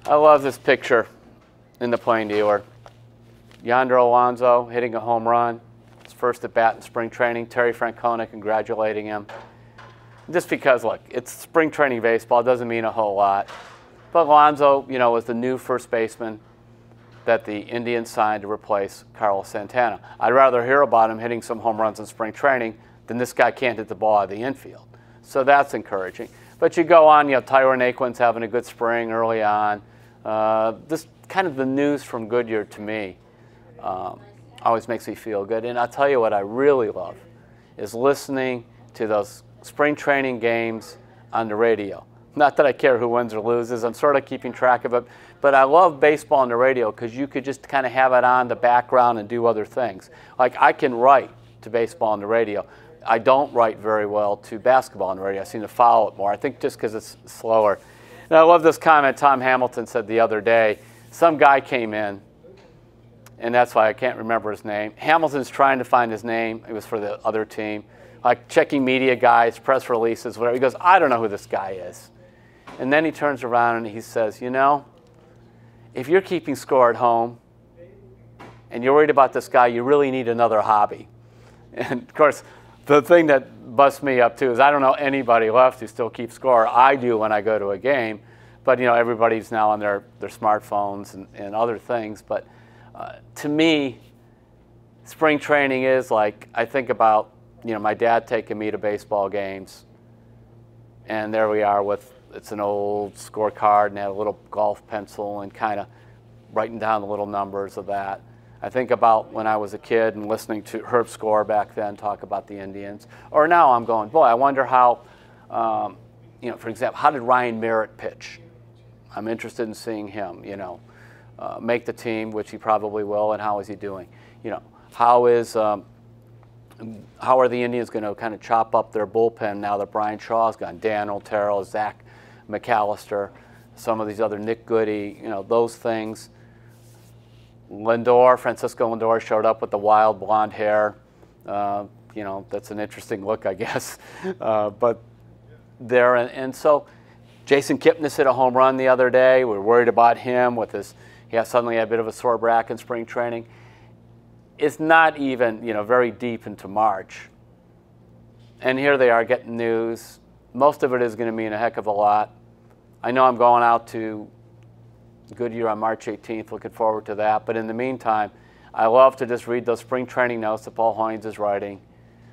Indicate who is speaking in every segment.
Speaker 1: I love this picture in the Plain Dealer. Yonder Alonso hitting a home run. His first at bat in spring training. Terry Francona congratulating him. Just because, look, it's spring training baseball. It doesn't mean a whole lot. But Alonso, you know, was the new first baseman that the Indians signed to replace Carlos Santana. I'd rather hear about him hitting some home runs in spring training than this guy can't hit the ball out of the infield. So that's encouraging. But you go on, you know, Tyler Naquin's having a good spring early on. This kind of the news from Goodyear to me always makes me feel good. And I'll tell you what I really love is listening to those spring training games on the radio. Not that I care who wins or loses. I'm sort of keeping track of it. But I love baseball on the radio because you could just kind of have it on the background and do other things. Like I can write to baseball on the radio. I don't write very well to basketball on the radio. I seem to follow it more. I think just because it's slower. And I love this comment Tom Hamilton said the other day. Some guy came in, and that's why I can't remember his name. Hamilton's trying to find his name. It was for the other team. Like checking media guides, press releases, whatever. He goes, I don't know who this guy is. And then he turns around and he says, you know, if you're keeping score at home and you're worried about this guy, you really need another hobby. And of course, the thing that busts me up too is I don't know anybody left who still keeps score. I do when I go to a game, but you know, everybody's now on their smartphones and other things. But to me, spring training is like, I think about, you know, my dad taking me to baseball games, and there we are with, it's an old scorecard and had a little golf pencil and kind of writing down the little numbers of that. I think about when I was a kid and listening to Herb Score back then talk about the Indians. Or now I'm going, boy, I wonder how, you know, for example, how did Ryan-Merritt pitch? I'm interested in seeing him, you know, make the team, which he probably will, and how is he doing? You know, how are the Indians going to kind of chop up their bullpen now that Brian Shaw's gone? Dan Otero, Zach McAllister, some of these other, Nick Goody, you know, those things. Francisco Lindor showed up with the wild blonde hair. You know, that's an interesting look, I guess. But there, and so Jasen-Kipnes hit a home run the other day. We're worried about him with his, suddenly had a bit of a sore back in spring training. It's not even, you know, very deep into March. And here they are getting news. Most of it is going to mean a heck of a lot. I know I'm going out to Goodyear on March 18th, looking forward to that. But in the meantime, I love to just read those spring training notes that Paul Hoynes is writing,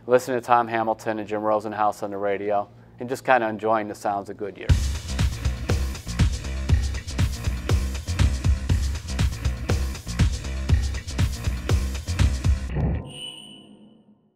Speaker 1: listen to Tom Hamilton and Jim Rosenhaus on the radio, and just kind of enjoying the sounds of Goodyear.